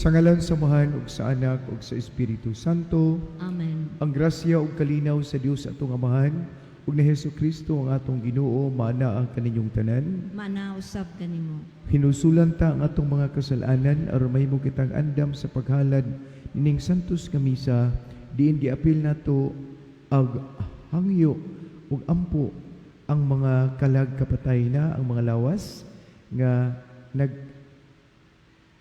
Sa ngalan sa Amahan ug sa Anak ug sa Espiritu Santo, Amen. ang grasya ug kalinaw sa Dios atong Amahan ug ni Hesukristo ang atong Ginoo maana ang kaninyong tanan. Manausab kanimo. Hinusulan ta ang atong mga kasalanan aron mahimo kitang andam sa paghalad ning santos nga misa diin giapil nato ag hangyo ug ampo ang mga kalag kapatay na ang mga lawas nga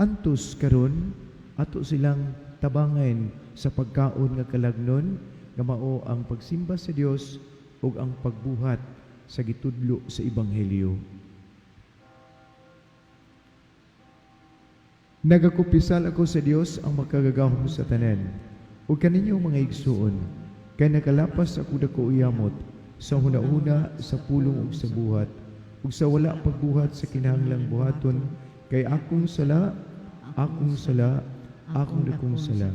antos karon ato silang tabangan sa pagkaon nga kalagnon nga mao ang pagsimba sa Dios ug ang pagbuhat sa gitudlo sa ebanghelyo. Nagakupisal ako sa Dios ang makagagahom sa tanan ug kaninyo mga igsuon kay nakalapas ako dako uyamot sa hunahuna sa pulong ug sa buhat ug sa wala pagbuhat sa kinahanglang buhaton kay akong sala akong dakong sala.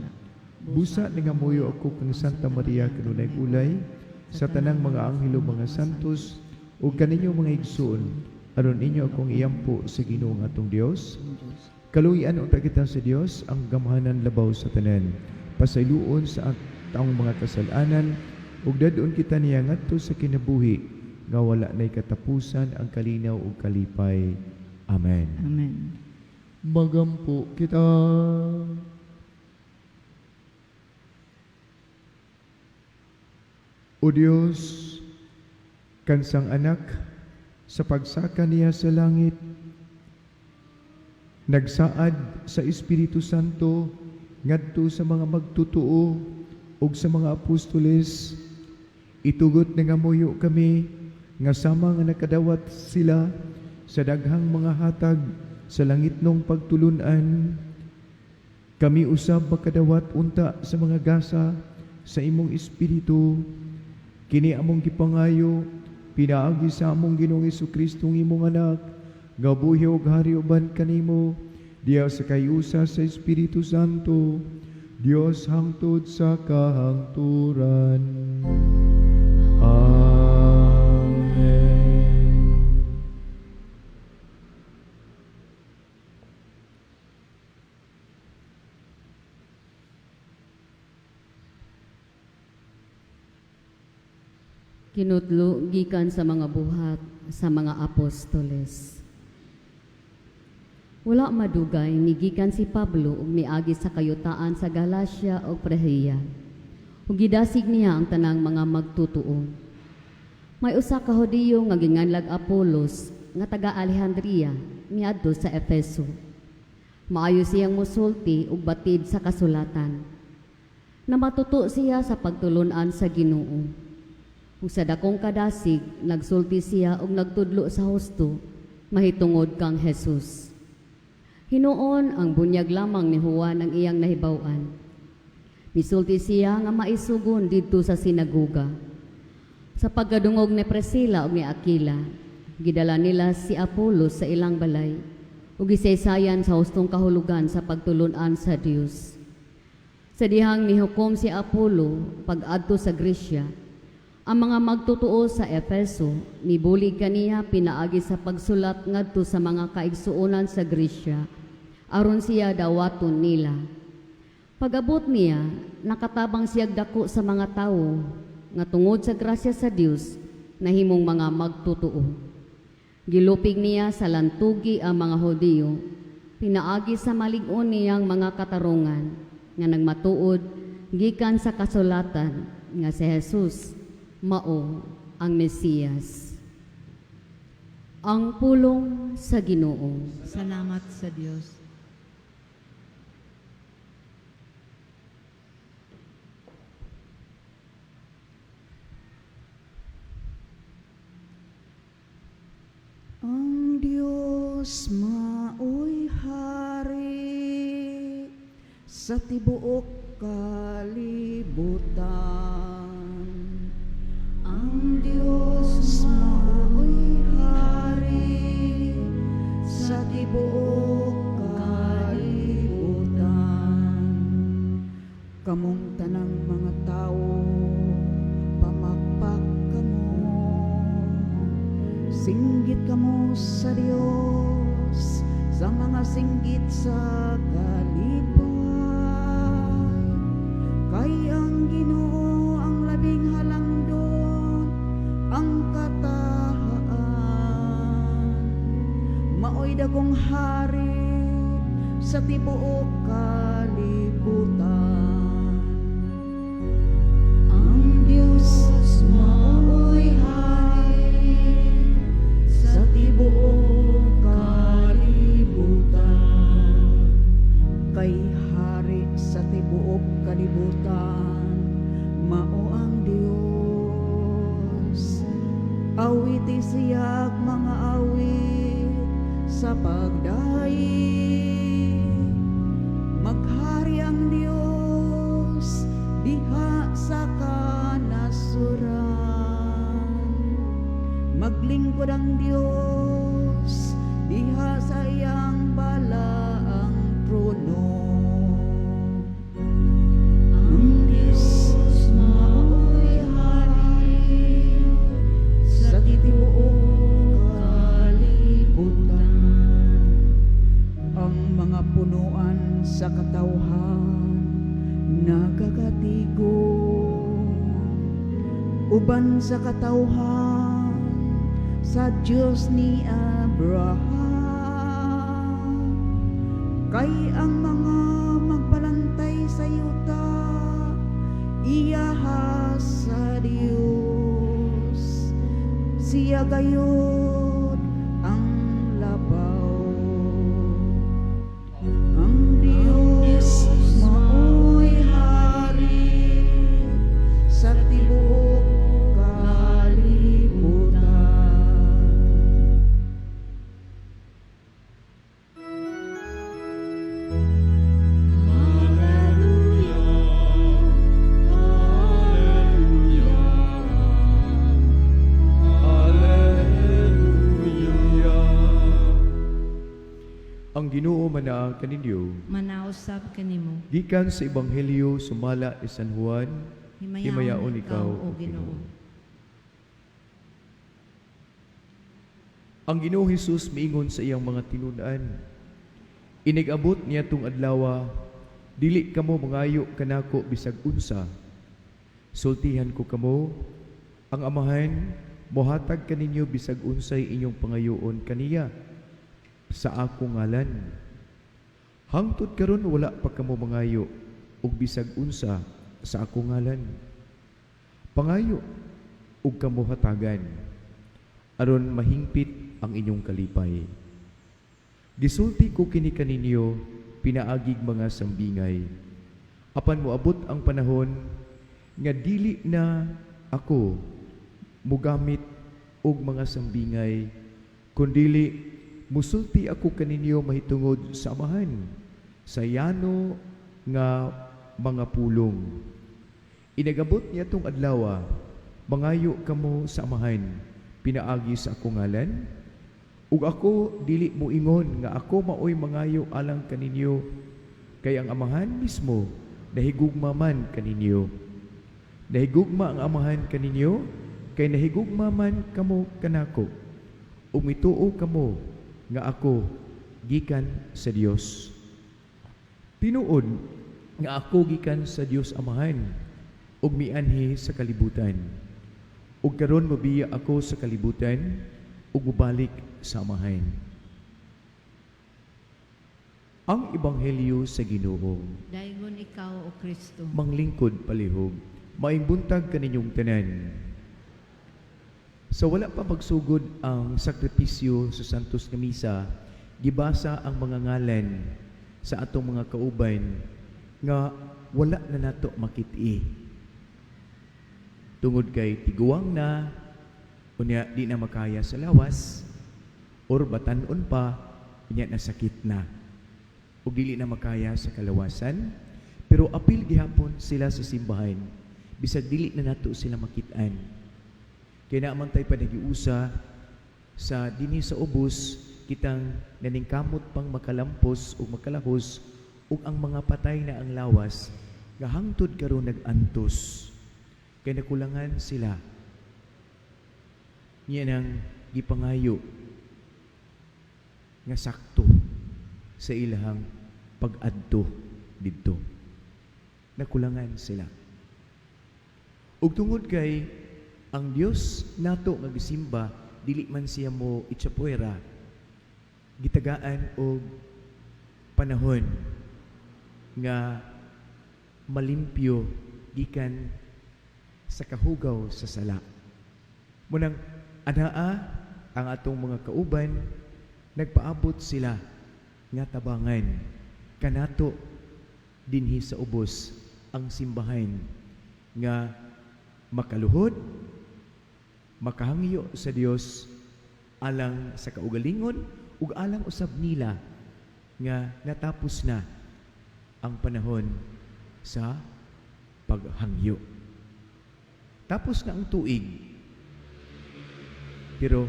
Busa nga moyo ako kang Santa Maria kanunay ulay sa tanang mga anghelo mga santos ug kaninyo mga igsoon aron inyo akong iyampo sa Ginoo nga atong Dios. Kaluyan unta kita sa Dios ang gamhanan labaw sa tanan. Pasayloon sa taong mga kasalanan ug dadon kita niya ngadto sa kinabuhi nga wala nay katapusan ang kalinaw ug kalipay. Amen. Amen. Magampo kita. O Diyos, kansang anak, sa pagsaka niya sa langit, nagsaad sa Espiritu Santo ngadto sa mga magtutuo ug sa mga apostoles, itugot na nga moyo kami nga sama nga nakadawat sila sa daghang mga hatag sa langit nung pagtulunan. Kami usab makadawat unta sa mga gasa sa imong Espiritu. Kini among gipangayo, pinaagi sa among Ginoong Hesukristo imong anak, nga buhi ug hari uban kanimo, diya sa kayusa sa Espiritu Santo, Dios hangtod sa kahangturan. Amen. Kinutlo gikan sa mga buhat sa mga apostoles. Wala madugay ni gikan si Pablo ug miagi sa kayutaan sa Galacia ug Phrygia. Ug gidasig niya ang tanang mga magtutuo. May usa ka Hudiyo nga ginganlag Apolos nga taga Alejandria miadto sa Efeso. Maayo siyang mosulti ug batid sa kasulatan. Namatuto siya sa pagtulunan sa Ginoo. Ug sa dakong kadasig, nagsulti siya ug nagtudlo sa husto, mahitungod kang Jesus. Hinuon ang bunyag lamang ni Juan ang iyang nahibaw-an. Misulti siya nga maisugon didto sa sinagoga. Sa pagkadungog ni Priscilla ug ni Aquila, gidala nila si Apolos sa ilang balay ug gisaysayan sa hustong kahulugan sa pagtulunan sa Dios. Sa dihang nihukom si Apolo pag-adto sa Gresya, ang mga magtutuo sa Efeso, nibulig kaniya pinaagi sa pagsulat ngadto sa mga kaigsuonan sa Gresya, aron siya dawaton nila. Pag-abot niya, nakatabang siyag dako sa mga tawo, nga tungod sa grasya sa Dios, nahimong mga magtutuo. Gilupig niya sa lantugi ang mga Hudiyo, pinaagi sa malig-on niyang mga katarungan, nga nagmatuod, gikan sa kasulatan, nga si Jesus, mao ang Mesiyas. Ang pulong sa Ginoo. Salamat sa Diyos. Ang Diyos maoy hari sa tibuok kalibutan. Ang Diyos maoy hari sa tibuok kalibutan. Kamong tanang mga tao, pamakpak kamo, singgit kamo sa Diyos, sa mga singgit sa kalibutan. ang Ginoo ang labing halangdon, ang katahaan. Maoy dakong hari sa tibuok kalibutan. Ang Diyos maoy hari sa tibuok kalibutan. Kay hari sa tibuok kalibutan, mao ang Diyos. Awiti siyag mga awit sa pagdayi. Maghari ang Diyos diha sa kanasuran. Maglingkod ang Diyos diha sa iyang balaang trono. Ang Diyos mao'y hari sa tibuok kalibutan. Ang mga punuan sa katawhan nagagatigon, uban sa katawhan sa Diyos ni Abraham. Kay ang mga magbalantay sa yuta, iyaha sa Diyos, siya gayud ang labaw. Ang Diyos mao'y hari sa tibuok kalibutan. Ang Ginoo manaang kaninyo, Manausap kanimo. gikan sa Ebanghelyo sumala ni San Juan, himayaon ikaw, o Ginoo. Ang Ginoo Hesus miingon sa iyang mga tinunan, inigabot niya tung adlaw, dili kamo mangayo kanako bisag unsa. Sultihan ko kamo, ang Amahan mohatag kaninyo bisag unsay inyong pangayoon kaniya sa akong ngalan. Hangtod karon wala pa kamo mangayo ug bisag unsa sa akong ngalan. Pangayo ug kamo hatagan aron mahingpit ang inyong kalipay. Gisulti ko kini kaninyo pinaagig mga sambingay. Apan moabot ang panahon nga dili na ako mugamit og mga sambingay, kundili musulti ako kaninyo mahitungod sa Amahan, sa yano nga mga pulong. Inagabot niya tong adlaw, mangayo kamo sa Amahan, pinaagi sa akong ngalan, ug ako dili mo ingon nga ako maoy mangayo alang kaninyo, kay ang Amahan mismo nahigugma man kaninyo. Nahigugma ang Amahan kaninyo, kay nahigugma man kamo kanako, ug mituo kamo nga ako gikan sa Dios. Tinuod nga ako gikan sa Dios Amahan ug mianhi sa kalibutan. Ug karon mabiya ako sa kalibutan ug mubalik sa Amahan. Ang Ebanghelyo sa Ginoo. Daingon ikaw o Kristo. Manglingkod palihog, maayong buntag kaninyong tanan. Sa wala pa magsugod ang sakripisyo sa Santos nga Misa, gibasa ang mga ngalan sa atong mga kauban nga wala na nato makit-i. Tungod kay tiguang na, unya di na makaya sa lawas, or batanon pa, unya nasakit na. O dili na makaya sa kalawasan, pero apil gihapon sila sa simbahan, bisag dili na nato sila makitaan. Kaya naman tayo pa nagiusa sa dinhi sa ubos, kitang naningkamot pang makalampos o makalahos ug ang mga patay na ang lawas, nga hangtod karon nag-antos. Kaya nakulangan sila. Niya nang gipangayo nga sakto sa ilahang pag-adto didto. Nakulangan sila. Ug tungod kay ang Dios nato nga gisimba dili man siya mo itsapuera, gitagaan og panahon nga malimpyo gikan sa kahugaw sa sala. Munang anaa ang atong mga kauban, nagpaabot sila nga tabangan kanato dinhi sa ubos ang simbahan nga makaluhod, makahangyo sa Dios alang sa kaugalingon ug alang usab nila nga natapos na ang panahon sa paghangyo. Tapos na ang tuig, pero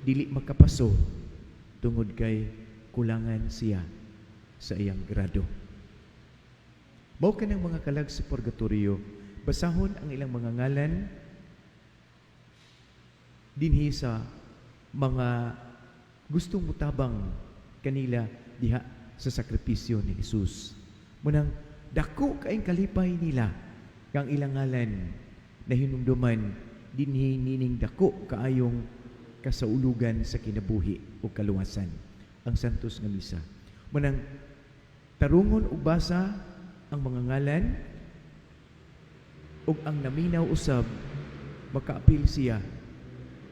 dili makapaso tungod kay kulangan siya sa iyang grado. Mao kanang mga kalag sa purgatorio, basahon ang ilang mga ngalan dinhi sa mga gustong mutabang kanila diha sa sakripisyo ni Jesus. Munang dako kaayong kalipay nila kang ilang ngalan na hinumduman dinhi nining dako kaayong kasaulugan sa kinabuhi o kaluwasan, ang Santos nga Misa. Munang tarungon ug basa ang mga ngalan ug ang naminaw usab makaapil siya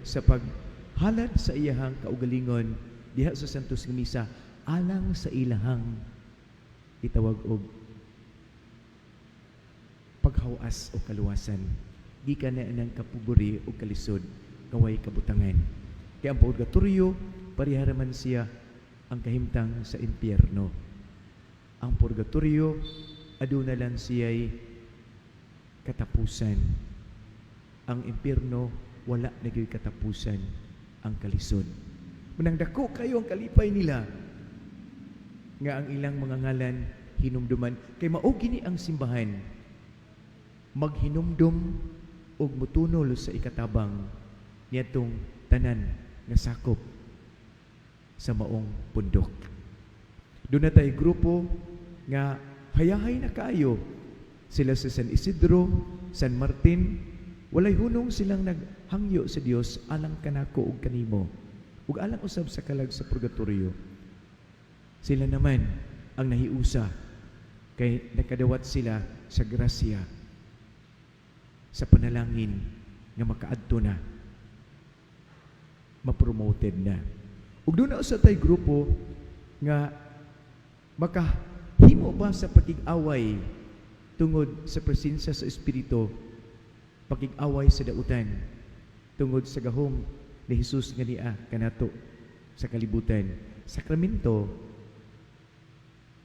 sa paghalad sa iyahang kaugalingon diha sa Santos nga Misa alang sa ilahang itawag og paghawas o kaluwasan gikan na ng kapuburi o kalisod kaway kabutangan. Kaya ang purgatorio parihara man siya ang kahimtang sa impyerno. Ang purgatorio aduna lang siya'y katapusan. Ang impyerno wala nagyoy katapusan, ang kalisod. Manang dako kayo ang kalipay nila nga ang ilang mga ngalan hinumduman kay mao gini ang simbahan maghinumdum og mutunol sa ikatabang niyatong tanan nga sakop sa maong pundok. Doon na tayo grupo nga hayahay na kaayo. Sila sa San Isidro, San Martin, walay hunong silang naghangyo sa Dios alang kanako ug kanimo. Ug alang usab sa kalag sa purgatorio. Sila naman ang nahiusa kay nakadawat sila sa grasya sa panalangin nga makaadto na, ma-promoted na. Ug doon na sa tay grupo nga makahimo ba sa pakig-away tungod sa presensya sa Espiritu, pakig-away sa dautan tungod sa gahom ni Jesus nga niya kanato sa kalibutan. Sakramento,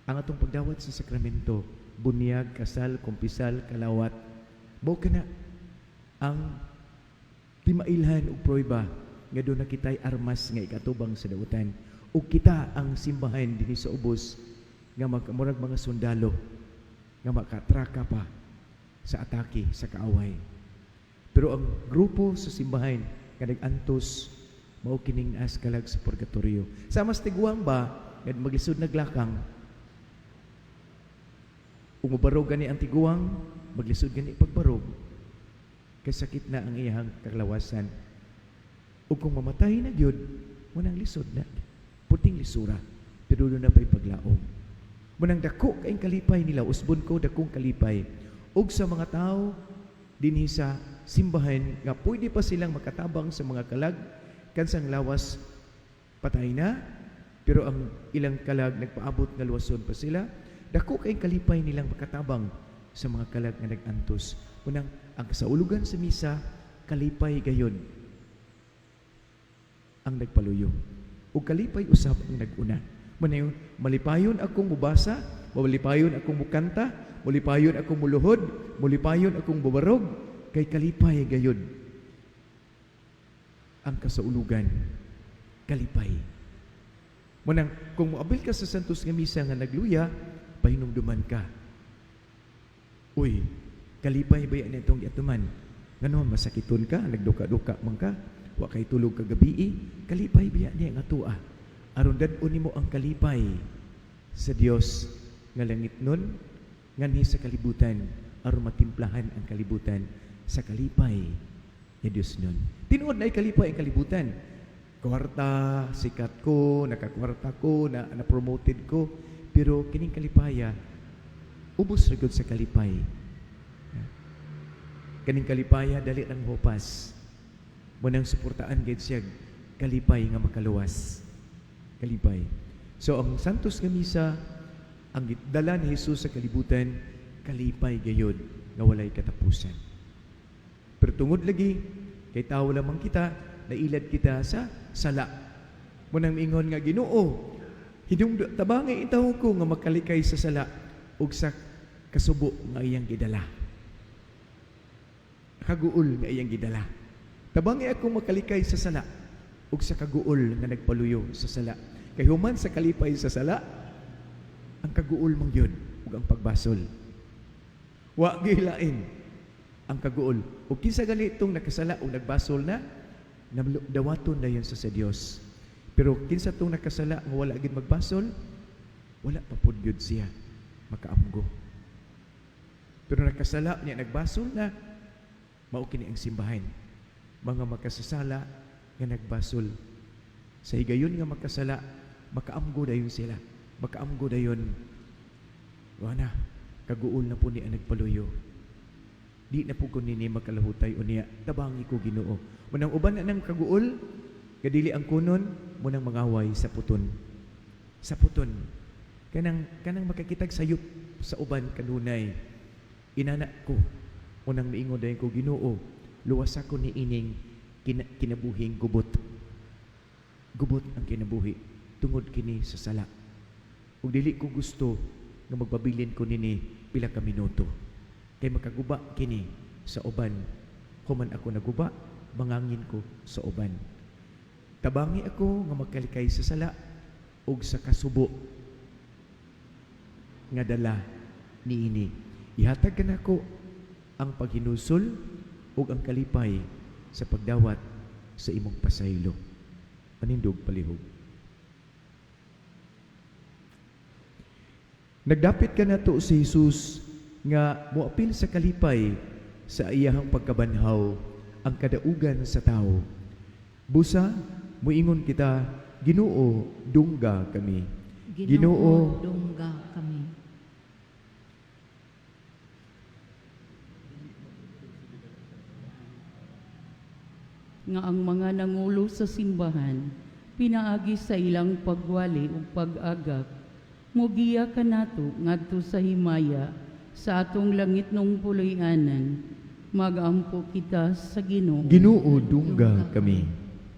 ang atong pagdawat sa sakramento, bunyag, kasal, kumpisal, kalawat, mao kana ang timailhan ug prueba nga doon na kita'y armas nga ikatubang sa dautan. Ug kita ang simbahan dinhi sa ubos nga murag mga sundalo nga makatraka pa sa atake sa kaaway. Pero ang grupo sa simbahan nga nag-antos mao kining as kalag sa purgatorio. Sa mas tiguang ba nga maglisod naglakang ug mabarog gani ang tiguang, maglisod gani pagbarog kay sakit na ang iyang kalawasan. Ug kung mamatay na gyud, munang lisod na. Puting lisura, pero doon na pa'y paglaom. Munang dako kaing kalipay nila, usbon ko dakong kalipay. Ug sa mga tao dinhi sa simbahan nga pwede pa silang makatabang sa mga kalag kansang lawas patay na, pero ang ilang kalag nagpaabot nga luwason pa sila. Dako kaing kalipay nilang makatabang sa mga kalag nga nag-antos. Munang ang kasaulugan sa misa, kalipay gayon ang nagpaluyo. O kalipay usab ang nag-una. Manayon, malipayon akong mubasa, malipayon akong mukanta, malipayon akong muluhod, malipayon akong bubarog, kay kalipay gayon ang kasaulugan. Kalipay. Munang, kung muabil ka sa Santos nga Misa nga nagluya, pahinumduman ka. Uy, kalipay ba yan itong yatuman? Ngano, masakiton ka, nagduka-duka man ka, wa kay tulog ka gabi, kalipay ba yan niya nga tua? Aron dadon nimo ang kalipay sa Dios nga langit nun, nganhi sa kalibutan, aron matimplahan ang kalibutan sa kalipay ya Dios nun. Tinuod na kalipay ang kalibutan. Kwarta, sikat ko, nakakwarta ko, na-promoted ko, pero kining kalipaya, ubos ra gyud sa kalipay. Kaning kalipaya dali nang hopas. Munang suportaan gid siya kalipay nga makaluwas. Kalipay. So ang Santos nga Misa, ang dala ni Jesus sa kalibutan, kalipay gayud nga walay katapusan. Pero tungod lagi kay tawo lamang kita, nailad kita sa sala. Munang mingon nga Ginoo, hidung tabangay itaw ko nga makalikay sa sala ug sa kasubo nga iyang gidala. Kaguol nga iyang gidala. Tabangay ako makalikay sa sala ug sa kaguol nga nagpaluyo sa sala. Kay human sa kalipay sa sala, ang kaguol mang yun ug ang pagbasol. Wa gilain ang kaguol. Ug kinsa ganitong nakasala o nagbasol na, dawaton na yun sa Dios. Pero kinsa tong nakasala nga wala gid magbasol, wala pa pud gyud siya makaamgo. Pero nakasala niya nagbasol na, mao kini ang simbahan. Mga makasasala nga nagbasol. Sa higayon nga makasala, makaamgo dayon sila. Makaamgo dayon. Wana, kaguol na po niya nagpaluyo. Di na po ko nini makalahutay o niya, tabangi ko Ginoo. Munang uban na ng kaguol, kadili ang kunon, munang mangaway sa puton. Sa puton. Kanang makakitag sayop sa uban kanunay. Inanak ko, unang miingon dayon ko Ginoo, luwas ako ni ining kinabuhing gubot. Gubot ang kinabuhi, tungod kini sa sala. Ug dili ko gusto nga magpabilin ko nini pila ka minuto. Kay makaguba kini sa uban. Human ako naguba, mangangin ko sa uban. Tabangi ako nga makalikay sa sala ug sa kasubo nga dala niini. Ihatag kanako ang paghinusol ug ang kalipay sa pagdawat sa imong pasaylo. Panindog palihog. Nagdapit ka na to si Jesus nga muapil sa kalipay sa iyahang pagkabanhaw ang kadaugan sa tao. Busa, muingon kita, Ginoo, dungga kami. Ginoo, dungga kami. Nga ang mga nangulo sa simbahan, pinaagi sa ilang pagwali o pag-agak, mugiya ka nato ngadto sa himaya, sa atong langit nung puloy-anan, magampo kita sa Ginoo. Ginoo, dungga kami.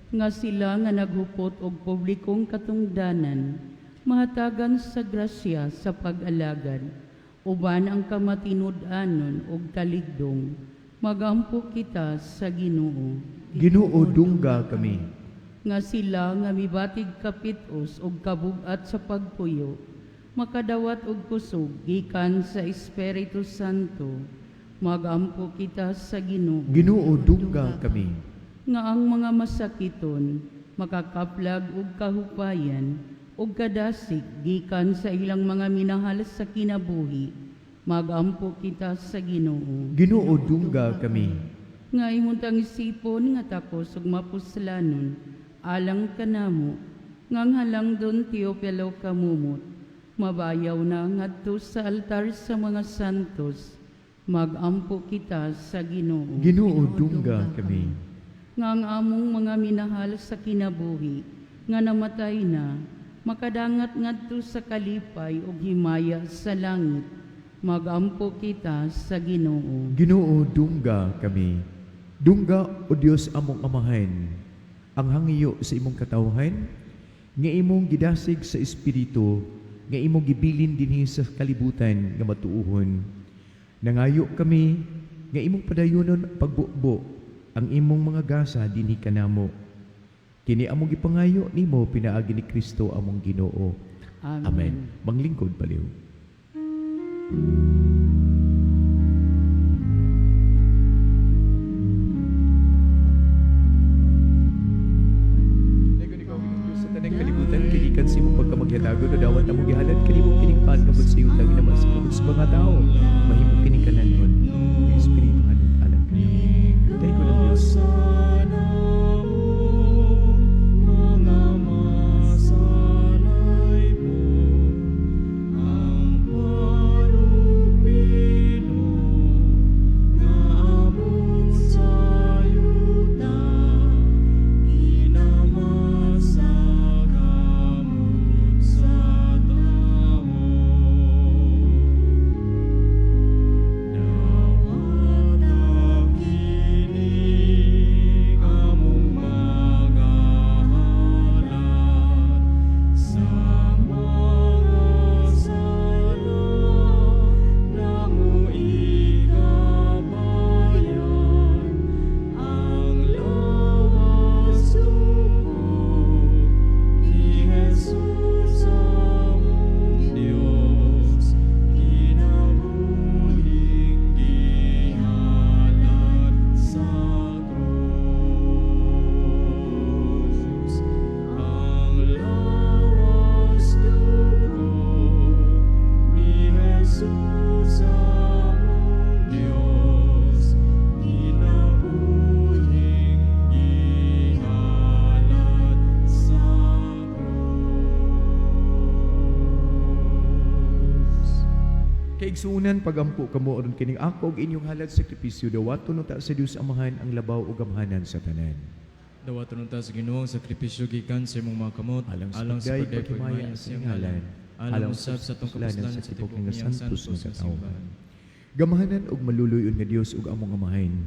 Nga sila nga naghupot og publikong katungdanan, mahatagan sa grasya sa pag-alagad, uban ang kamatinud-anon og taligdong, magampo kita sa Ginoo. Ginoo, dungga kami. Nga sila nga mibatig kapitos og kabugat sa pagpuyo, makadawat og kusog gikan sa Espiritu Santo, magampo kita sa Ginoo. Ginoo, dungga kami. Nga ang mga masakiton makakaplag og kahupayan og kadasig gikan sa ilang mga minahal sa kinabuhi, magampo kita sa Ginoo. Ginoo, dungga kami. Nga imuntang isipon nga takos ug mapuslanon alang kanamo, ngang halang don Teopelo kamumot, mabayaw na ngadto sa altar sa mga santos, magampo kita sa Ginoo. Ginoo, dungga kami. Nga ang among mga minahal sa kinabuhi, nga namatay na, makadangat ngadto sa kalipay ug himaya sa langit, magampo kita sa Ginoo. Ginoo, dungga kami. Dungga, o Dios among amahan, ang hangiyo sa imong katawhan, nga imong gidasig sa Espiritu, nga imong gibilin dinhi sa kalibutan nga matuuhon. Nangayo kami, nga imong padayunon pagbukbo, ang imong mga gasa dinhi kanamo. Kini among gipangayo nimo pinaagi ni Kristo among Ginoo. Amen. Manglingkod paliw. Kinikan si mong pagkamagyatago na dawat na mong gihalad kanimo kiningpaan kabut sa iyong tagi naman sa kabut sa mga tao mahimo kinikanan nun yung Espiritu hanon alam ka naman. Kaigsuunan pagampo kamo aron kining ako ug inyong halad sakripisyo dawaton ta sa Dios Amahan ang labaw ug gamhanan sa tanan. Dawaton ta sa Ginoo ang sakripisyo gikan sa imong mga kamot Alang sa pagday pagmaya sa iyang ngalan, alang usab sa tong kasalanan kapuslanan sa sa tibok tibok nga niyang santos nga santos katawhan. Gamahanan ug maluluyon nga Dios ug among amahin.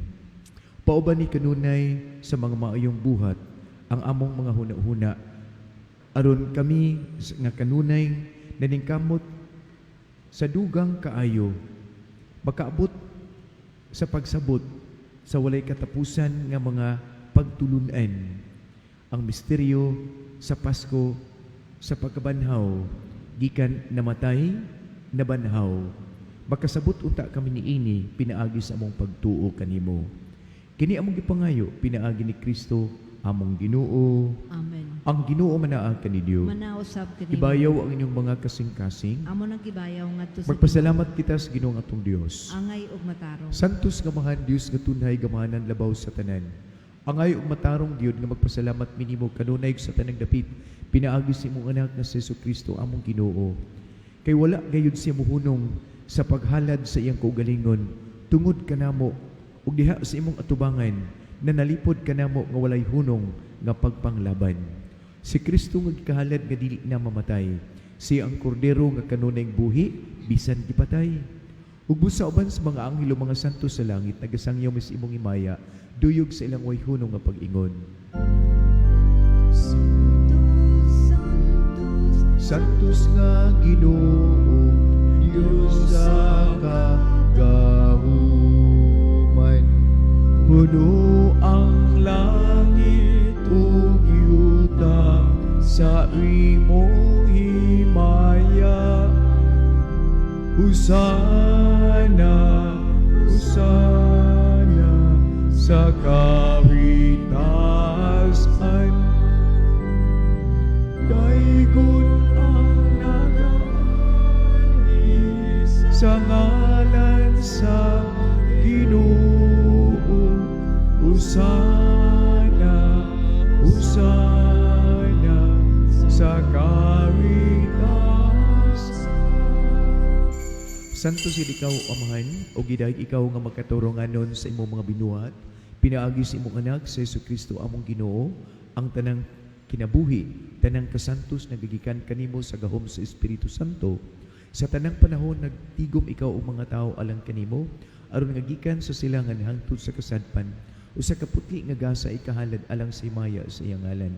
Pauban ni kanunay sa mga maayong buhat ang among mga huna-huna aron kami nga kanunay naningkamot sa dugang kaayo makaabot sa pagsabot sa walay katapusan nga mga pagtulunan ang misteryo sa Pasko sa pagkabanhaw gikan namatay nabanhaw makasabot unta kami niini pinaagi sa among pagtuo kanimo kini among gipangayo pinaagi ni Kristo among Ginoo. Amen. Ang Ginoo manaag kaninyo. Manausab kanimo. Ibayaw ang inyong mga kasing-kasing. Amo nang gibayaw ngadto sa Magpasalamat kita sa Ginoong atong Dios. angay ug matarong. Santos nga mahan Dios nga tunhay gamahanan labaw sa tanan. Angay ug matarong Dios nga magpasalamat minimo kanunay sa tanang dapit. Pinaagi sa imong anak nga si Jesucristo among Ginoo. Kay wala gayud siya muhunong sa paghalad sa iyang kaugalingon tungod kanamo ug diha sa imong atubangan na nalipod kanamo nga walay hunong nga pagpanglaban. Si Kristo nga gikahalad nga dili na mamatay. Siya ang kordero nga kanunay buhi bisan gipatay. Ug busa uban sa mga anghelo mga santo sa langit nagasangyaw mis imong imaya duyog sa ilang way hunong nga pag-ingon. Santos nga Ginoo, Dios sa kagahuman. Puno ang langit ug yuta sa imong himaya. Husana, Husana sa kawitasan. Daigon ang nagaani sa ngalan sa Ginoo. Husana, Husana sa kawitasan. Santo si ikaw, Amahan, o giday ikaw nga magkaturonganon sa imong mga binuhat, pinaagi sa imong anak sa Jesucristo among Ginoo, ang tanang kinabuhi, tanang kasantos nagigikan kanimo sa gahom sa Espiritu Santo. Sa tanang panahon nagtigom ikaw og mga tao alang kanimo, aron nga gikan sa silangan hangtod sa kasadpan, o sa kaputli nga gasa ikahalad alang sa himaya sa iyang ngalan.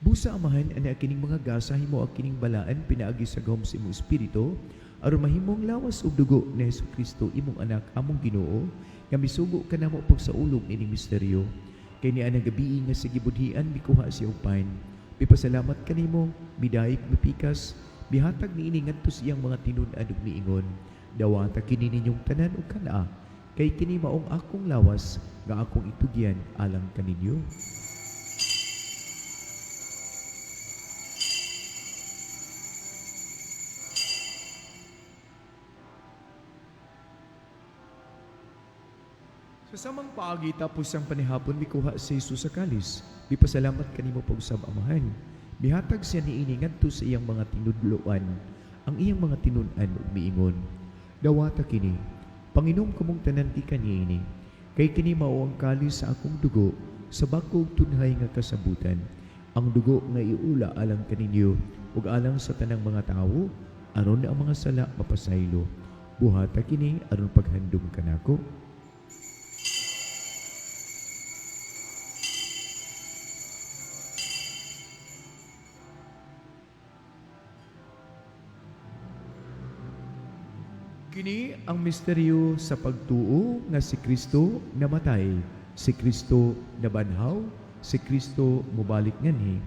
Busa Amahan, ana kining mga gasa himo ang kining balaan pinaagi sa gahom sa imong espiritu, aron mahimong lawas ug dugo ni Jesucristo imong anak among Ginoo, nga misugo kanamo pagsaulog ining misteryo. Kay niana gabi nga sa gibudhian mikuha siya og pain. Pipasalamat kanimo, midayek mipikas, bihatag niini ngadto sa iyang mga tinun-an ug miingon. Dawata kini ninyong tanan ug kana, kay kini maong akong lawas nga akong itugyan alang kaninyo. Sa samang paagi tapos ang panihapon mikuha si Jesus sa kalis. Bipasalamat kanimo pag-usab Amahan. Bihatag siya niini ngadto sa iyang mga tinudloan, ang iyang mga tinun-an ug miingon. Dawata kini, Panginom kamong tanan ti kaniini, kay kini mao ang kalis sa akong dugo sa bakog tunhay nga kasabutan. Ang dugo nga iula alang kaninyo ug alang sa tanang mga tawo aron ang mga sala mapasaylo. Buhata kini aron paghandom kanako. Kini ang misteryo sa pagtuo nga si Kristo namatay, si Kristo nabanhaw, si Kristo mubalik nganhi.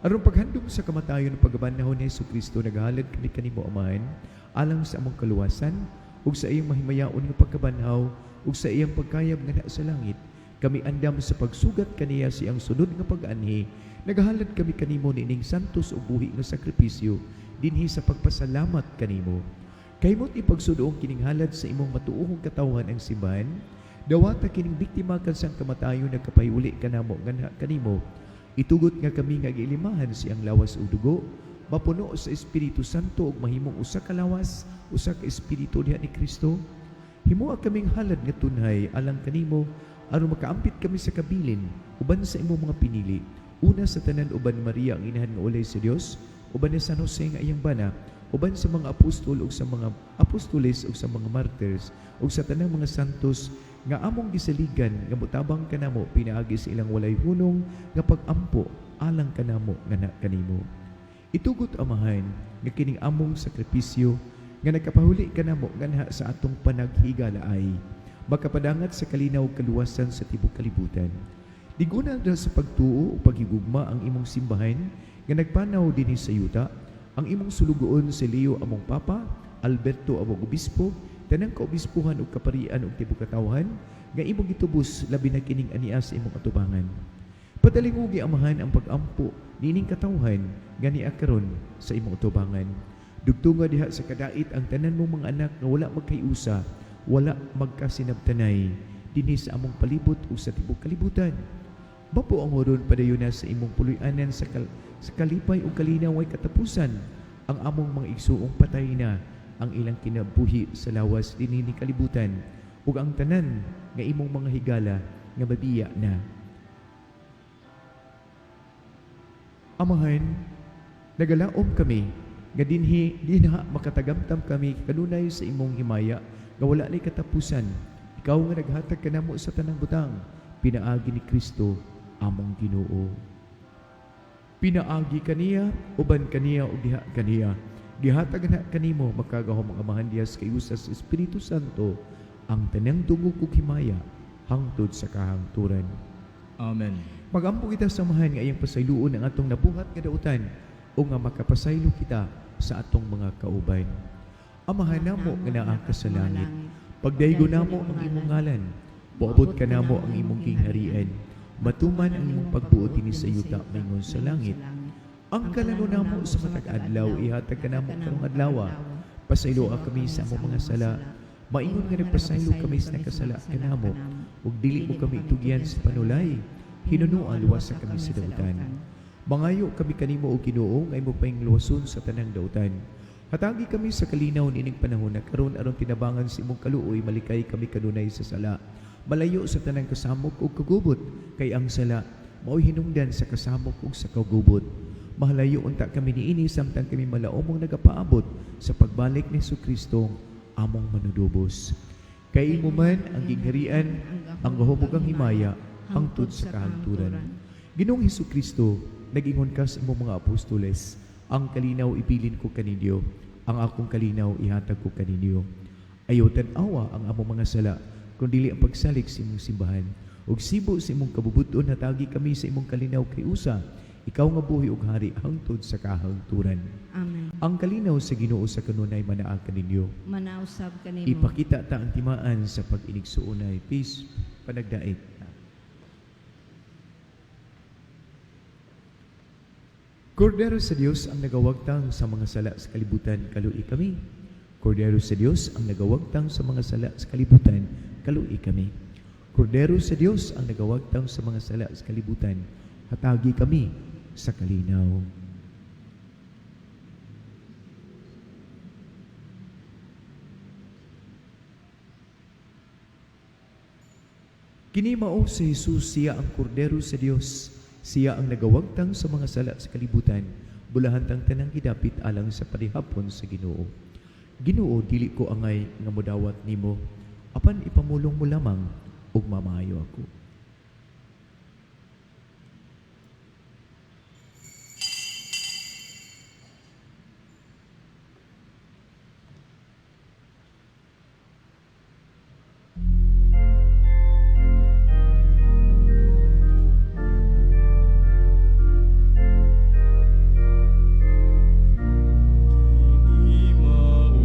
Aron paghandom sa kamatayon ng pagbanhaw ni Jesucristo nagahalad kami kanimo Amahan alang sa among kaluwasan ug sa iyang mahimayaon nga pagkabanhaw ug sa iyang pagkayab nga naa sa langit. Kami andam sa pagsugat kaniya siyang sunod nga pag-anhi. Nagahalad kami kanimo niining santos ug buhi nga sakripisyo dinhi sa pagpasalamat kanimo. Kaymot ipagsudoong kining halad sa imong matuohong katawhan ang simbahan, dawata kining biktima kan sang kamatayon nagkapayuli kanamo nganha kanimo. Itugot nga kami nga giilimahan siyang lawas ug dugo mapuno sa Espiritu Santo ug mahimong usa ka lawas, usa ka espiritu diha ni Kristo. Himuha kaming halad nga tunhay alang kanimo aron makaampit kami sa kabilin uban sa imong mga pinili. Una sa tanan uban Maria ang inahan nga ulay sa Dios, uban ni San Jose nga iyang bana, uban sa mga apostol ug sa mga apostoles ug sa mga martyrs ug sa tanang mga santos nga among gisaligan nga motabang kanamo pinaagi sa ilang walay hunong nga pag-ampo alang kanamo nga kanimo. Itugot amahan nga kining among sakripisyo nga nagkapahuli kanamo nganha sa atong panaghigalaay makapadangat sa kalinaw ug kaluwasan sa tibuok kalibutan. Diguna na sa pagtuo o paghigugma ang imong simbahan nga nagpanaw dinhi sa yuta, ang imong sulugoon si Leo among Papa, Alberto among Obispo, tanang kaobispuhan ug kaparian ug tibuok katawhan nga imong gitubos labi na kining ania sa imong atubangan. Padalingugi amahan ang pag-ampo nining katawhan gani karon sa imong atubangan. Dugtunga diha sa kadait ang tanan mong mga anak nga wala magkayusa, wala magkasinabtanay dinhi sa among palibot o sa tibuok kalibutan. Bapo ang horon padayon na sa imong puloy-anan sa kalipay o kalinaw ay katapusan ang among mga igsuong patay na ang ilang kinabuhi sa lawas dinhi ni kalibutan ug ang tanan nga imong mga higala nga mabiya na. Amahan, nagalaom kami nga dinhi makatagamtam kami kanunay sa imong himaya nga wala lay katapusan. Ikaw nga naghatag kanamo sa tanang butang, pinaagi ni Kristo among Ginoo. Pinaagi kaniya, uban kaniya ug diha kaniya. Gihatag na kanimo makagahom ang amahan diha sa kayusa sa Espiritu Santo ang tanang dungog ug himaya hangtod sa kahangturan. Amen. Magampo kita samahan nga iyang pasayloon ang atong nabuhat nga dautan o nga makapasaylo kita sa atong mga kauban. Amahan namo nga naa ka sa langit, pagdaygo namo ang imong ngalan, paabot ka namo ang imong kingharian, matuman ang imong pagbuot dinhi sa yuta maingon sa langit. Ang kalano namo sa matag adlaw ihatag ka namo karong adlaw. Pasaylo kami sa among mga sala, maingon nga nagpasaylo kami sa nakasala kanamo, ug dili mo kami itugyan sa panulay, hinunoa luwasa kami sa dautan. Mangayo kami kanimo o Ginoo nga imo paing luwason sa tanang dautan. Hatagi kami sa kalinaw nining panahon na karon aron tinabangan sa imong kaluoy malikay kami kanunay sa sala. Malayo sa tanang kasamok ug kagubot kay ang sala mao'y hinungdan sa kasamok ug sa kagubot. Mahalayo unta kami niini samtang kami malaomong nagapaabot sa pagbalik ni Jesucristo among manudubos. Kay imo man ang gingharian, ang gahumog ang himaya hangtod sa kahangturan. Ginoong Jesucristo, nag-ingon ka sa imong mga apostoles, ang kalinaw ibilin ko kaninyo, ang akong kalinaw ihatag ko kaninyo. Ayaw tan-awa ang among mga sala, kundi ang pagsalik sa imong simbahan. Ug sibo sa imong kabubuton hatagi kami sa imong kalinaw kay usa, ikaw nga buhi ug hari hangtod sa kahangturan. Amen. Ang kalinaw sa Ginoo sa kanunay manaa kaninyo. Manausab kanimo. Ipakita ta ang timaan sa pag-inigsuunay. Peace, panagdait. Kordero sa Dios ang nagawagtang sa mga sala sa kalibutan, kalui kami. Kordero sa Dios ang nagawagtang sa mga sala sa kalibutan, kalui kami. Kordero sa Dios ang nagawagtang sa mga sala sa kalibutan, hatagi kami sa kalinaw. Kini mao si Jesus, siya ang kordero sa Dios. Siya ang nagawagtang sa mga sala sa kalibutan, bulahan tang tanang gidapit alang sa parihapon sa Ginoo. Ginoo, dili ko angay nga modawat nimo, apan ipamulong mo lamang ug mamayo ako. Maong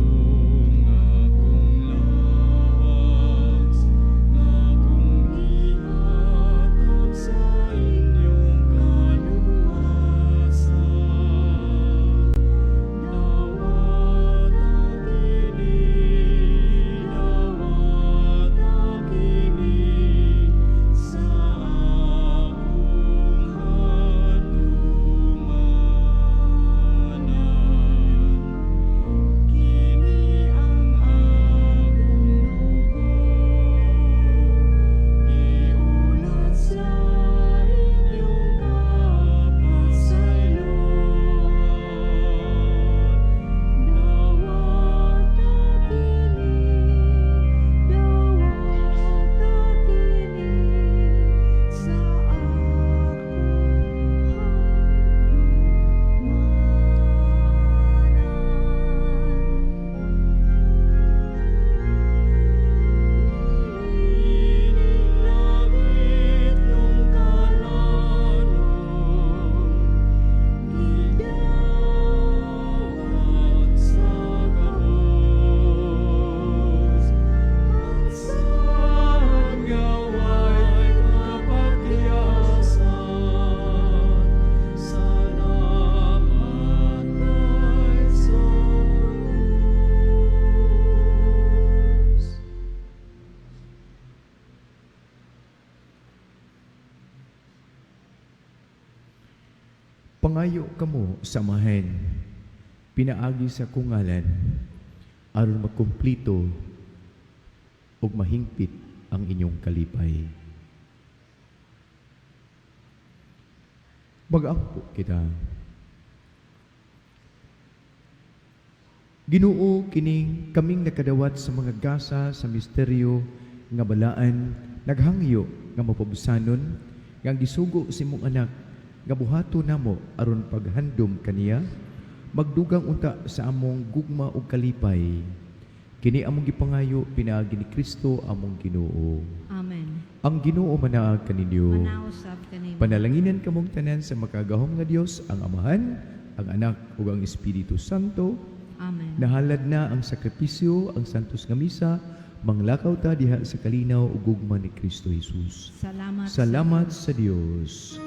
akong lawas, akong Pangayo kamo samahan, pinaagi sa kungalan, aron makumplito ug mahingpit ang inyong kalipay. Mag-ampo kita. Ginoo kining kaming nakadawat sa mga gasa sa misteryo nga balaan, naghangyo nga mapabusanon, nga gisugo si mong anak, nga buhato namo aron paghandom kaniya, magdugang unta sa among gugma ug kalipay. Kini among gipangayo pinaagi ni Kristo among Ginoo. Amen. Ang Ginoo manaag kaninyo. Manausab kanimo. Panalanginan kamong tanan sa makagahom nga Dios, ang Amahan, ang Anak ug ang Espiritu Santo. Amen. Nahalad na ang sakripisyo, ang santos nga misa, manglakaw ta diha sa kalinaw ug gugma ni Kristo Jesus. Salamat. Salamat sa Dios.